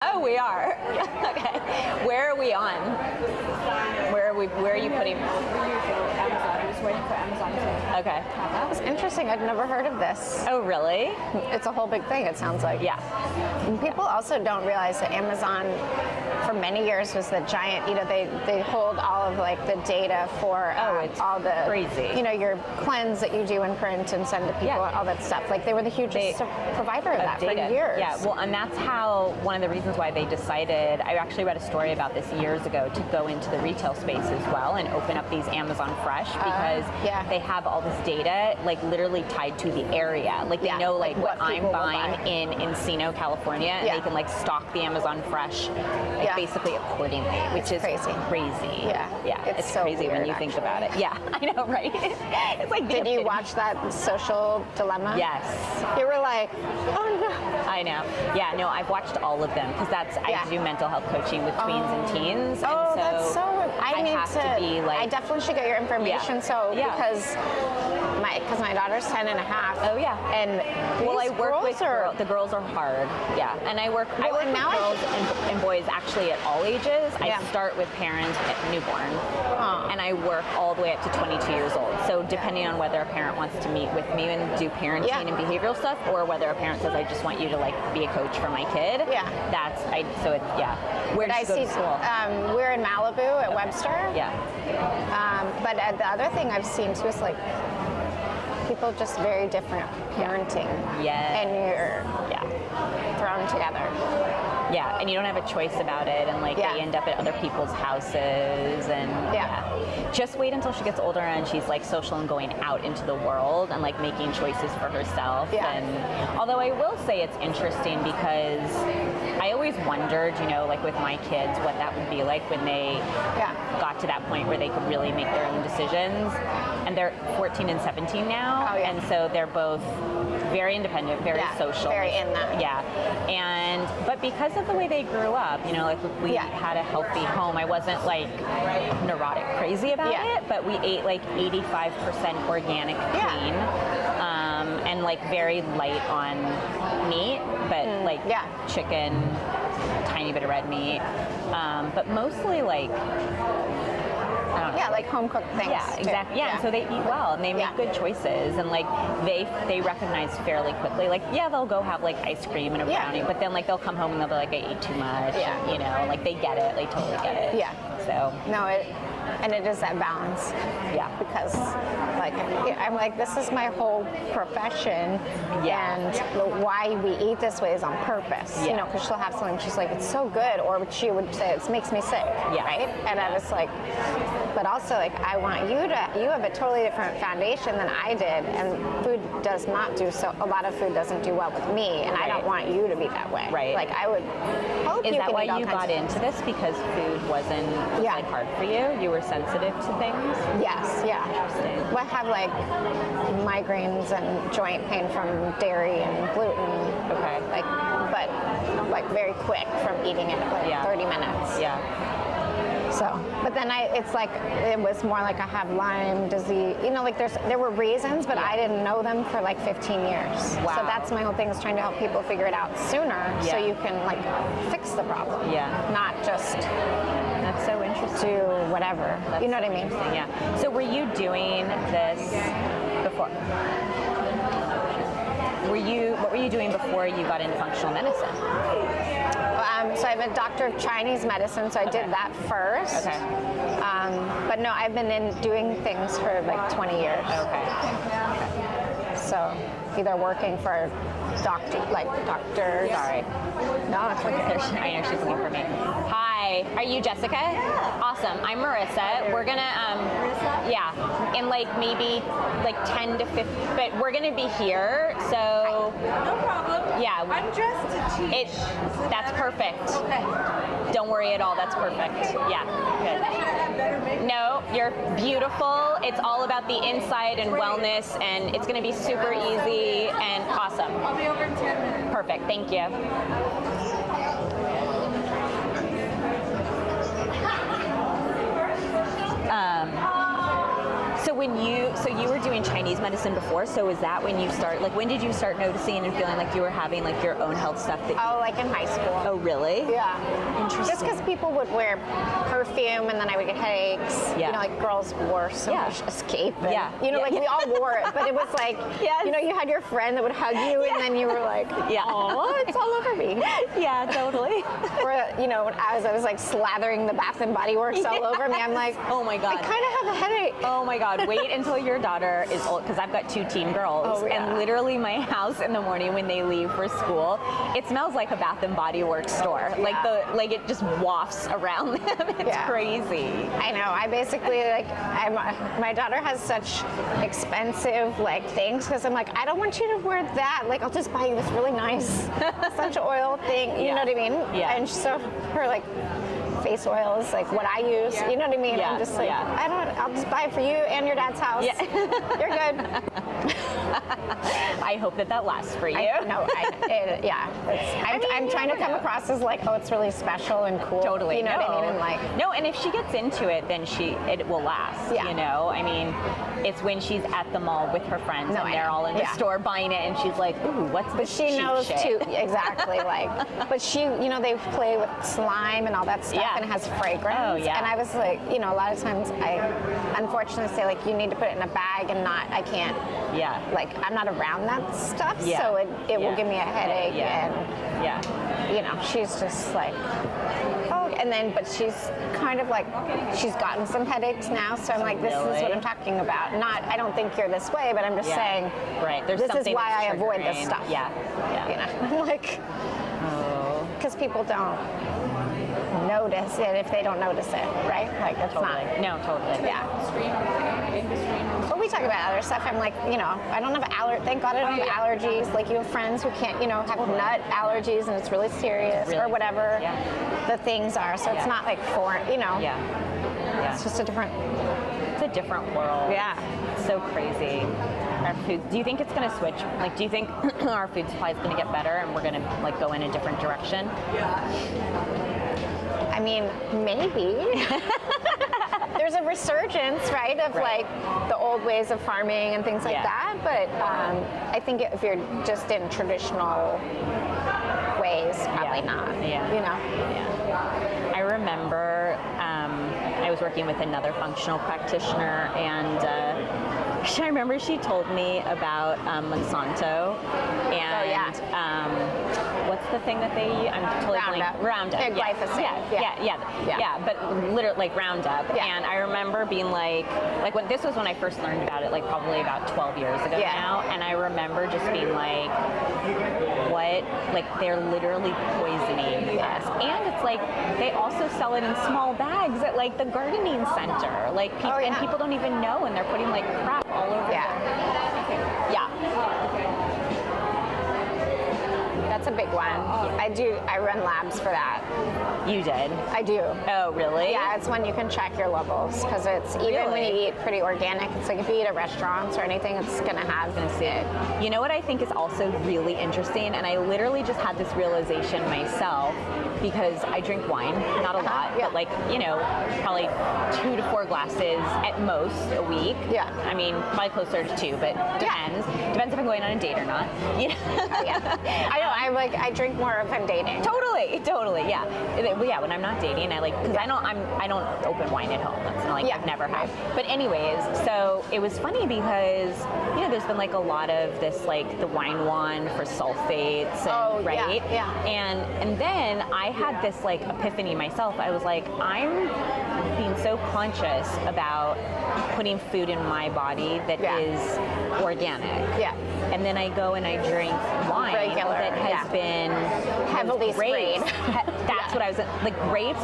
Oh, we are. Okay. Where are we on? Where are you putting? Amazon. I was waiting for Amazon to. Okay. That was interesting. I'd never heard of this. Oh, really? It's a whole big thing, it sounds like. Yeah. And people also don't realize that Amazon, for many years, was the giant, they hold all of like the data for it's all the crazy. Your cleanse that you do in print and send to people, all that stuff. Like they were the hugest provider of that data. for years. Yeah, well, and that's how, one of the reasons why they decided, I actually read a story about this years ago, to go into the retail space as well and open up these Amazon Fresh, because they have all this data, like literally tied to the area. Like they know like what I'm buying in Encino, California, and they can like stock the Amazon Fresh basically accordingly, which is crazy. Yeah, it's so crazy weird, when you think about it. Yeah, I know, right? It's like, did you watch that Social Dilemma? Yes. You were like, oh no. I know. Yeah, no, I've watched all of them, because I do mental health coaching with tweens and teens. Oh, and so that's so. I need have to be like. I definitely should get your information. Because my daughter's 10 and a half. Oh yeah. And I work with the girls are hard. Yeah, and I work with girls and boys actually at all ages. I start with parents at newborn, and I work all the way up to 22 years old. So depending on whether a parent wants to meet with me and do parenting and behavioral stuff, or whether a parent says, I just want you to like be a coach for my kid. Yeah. Where did you go to school? We're in Malibu at Webster. Yeah. But the other thing I've seen too is like people just very different parenting. Yeah. And you're thrown together. Yeah, and you don't have a choice about it, and like they end up at other people's houses, and just wait until she gets older and she's like social and going out into the world and like making choices for herself. And although I will say it's interesting, because I always wondered, like with my kids, what that would be like when they got to that point where they could really make their own decisions. And they're 14 and 17 now, and so they're both very independent, very social, very in that. Yeah, but because of the way they grew up, like we had a healthy home. I wasn't like neurotic crazy about it, but we ate like 85% organic, clean, and like very light on meat, but like chicken, tiny bit of red meat, but mostly like. Like home cooked things. Yeah, exactly. Yeah, and so they eat well and they make good choices, and like they recognize fairly quickly. Like they'll go have like ice cream and a brownie, but then like they'll come home and they'll be like, I ate too much. And, like they get it. They totally get it. Yeah. So no, it is that balance. Yeah. Because like I'm like, this is my whole profession. Yeah. And why we eat this way is on purpose. Yeah. Because she'll have something, she's like, it's so good, or she would say it makes me sick. Yeah. Right. And I was like, but also like I want you have a totally different foundation than I did, and food does not do so. A lot of food doesn't do well with me, and I don't want you to be that way. Right. Like I would hope is you that can why eat all you kinds got of into this, because food wasn't like hard for you? You were sensitive to things? Yes, yeah. Interesting. I have like migraines and joint pain from dairy and gluten. Okay. But like very quick from eating it, like 30 minutes. Yeah. So, but then it's like, it was more like I have Lyme disease, like there were reasons, but I didn't know them for like 15 years. Wow. So that's my whole thing, is trying to help people figure it out sooner, so you can like fix the problem. Yeah. Not just That's so interesting. do whatever. That's you know what I mean? Yeah. So were you doing this before? What were you doing before you got into functional medicine? So I'm a doctor of Chinese medicine, so I did that first. Okay. But no, I've been doing things for like 20 years. Okay. So either working for doctors. Sorry. No, it's okay. I know she's looking for me. Hi, are you Jessica? Yeah. Awesome. I'm Marissa. We're gonna, in like maybe like 10 to 15, but we're gonna be here. So. No problem. Yeah. I'm dressed to teach. That's perfect. Okay. Don't worry at all. That's perfect. Yeah. Good. No, you're beautiful. It's all about the inside and wellness, and it's gonna be super easy and awesome. I'll be over in 10 minutes. Perfect. Thank you. So you were doing Chinese medicine medicine before, so is that when you start, like when did you start noticing and feeling like you were having like your own health stuff that Oh, like in high school. Oh, really? Yeah. Interesting. Just because people would wear perfume and then I would get headaches. Yeah. You know, like girls wore so Yeah. much Escape. And, Yeah. You know, Yeah. like we all wore it, but it was like, Yes. you know, you had your friend that would hug you and then you were like, Yeah. oh, it's all over me. Yeah, totally. Or, you know, as I was like slathering the Bath and Body Works all over me, I'm like, Oh my God. I kind of have a headache. Oh my God, wait until your daughter is old, because I've got 2 teen girls, Oh, yeah. and literally my house in the morning when they leave for school, it smells like a Bath and Body Works store. Like it just wafts around them. It's Yeah. crazy. I know. I basically my daughter has such expensive like things because I'm like, I don't want you to wear that. Like, I'll just buy you this really nice essential oil thing. You Yeah. know what I mean? Yeah. And so her like face oil is like what I use. You know what I mean? Yeah. I'm just like, Yeah. I'll just buy it for you and your dad's house. Yeah. You're good. I hope that lasts for you. I'm trying to come across as like, oh, it's really special and cool. Totally. You know what I mean? And like, no, and if she gets into it, then it will last. Yeah. You know, I mean, it's when she's at the mall with her friends No, and I they're know. all in the Yeah. store buying it, and she's like, ooh, what's But this she cheap knows shit? too, exactly. Like, but she, you know, they play with slime and all that stuff, Yeah. and it has fragrance. Oh, yeah. And I was like, you know, a lot of times I, unfortunately, say like, you need to put it in a bag and not. I can't. Yeah. Like, I'm not around that stuff, Yeah. so it will Yeah. give me a headache, Yeah. and Yeah. you know, she's just like, oh, and then, but she's kind of like, she's gotten some headaches now, so I'm like, this is what Really? I'm talking about. Not, I don't think you're this way, but I'm just Yeah. saying, Right. There's this is something why I that's avoid this triggering. stuff. Yeah. Yeah. You know, I'm like, Oh. because people don't notice it if they don't notice it, right? Like, it's Totally. not. No, totally. Yeah. But we talk about other stuff. I'm like, you know, I don't have thank God I don't have allergies. Like, you have friends who can't, you know, have nut allergies and it's really serious or Really? whatever Yeah. the things are. So it's Yeah. not like foreign, you know. Yeah. Yeah. It's just a different. It's a different world. Yeah. It's so crazy. Our food. Do you think it's going to switch? Like, do you think our food supply is going to get better and we're going to like go in a different direction? I mean, maybe. There's a resurgence, right, of Right. like the old ways of farming and things like Yeah. that. But I think if you're just in traditional ways, probably not. Yeah. You know. Yeah. I remember I was working with another functional practitioner, and I remember she told me about Monsanto and what's the thing that they use? I'm totally Roundup. Roundup. Yeah, glyphosate. Yeah. But literally like Roundup. Yeah. And I remember being like when this was when I first learned about it, like probably about 12 years ago Yeah. now. And I remember just being like, what? Like, they're literally poisoning us. And it's like they also sell it in small bags at like the gardening center. Like, and people don't even know, and they're putting like crap all over. Yeah. Yeah. That's a big one. I run labs for that. You did. I do. Oh, really? Yeah, it's when you can check your levels because it's even when you Really? eat pretty organic. It's like if you eat at restaurants or anything, it's gonna have it. You know what I think is also really interesting, and I literally just had this realization myself because I drink wine, not a lot, yeah. but like, you know, probably 2 to 4 glasses at most a week. Yeah. I mean, probably closer to 2, but depends. Depends if I'm going on a date or not. You know? Oh, yeah. I know. I drink more if I'm dating. Totally, yeah. Yeah, when I'm not dating, I like, because I don't open wine at home. That's not like I've never have. But anyways, so it was funny because, you know, there's been like a lot of this, like the wine wand for sulfates, and, right? Yeah. And then I had this like epiphany myself. I was like, I'm being so conscious about putting food in my body that is organic. Yeah. And then I go and I drink wine Regular, that has been heavily sprayed. That's what I was like. Grapes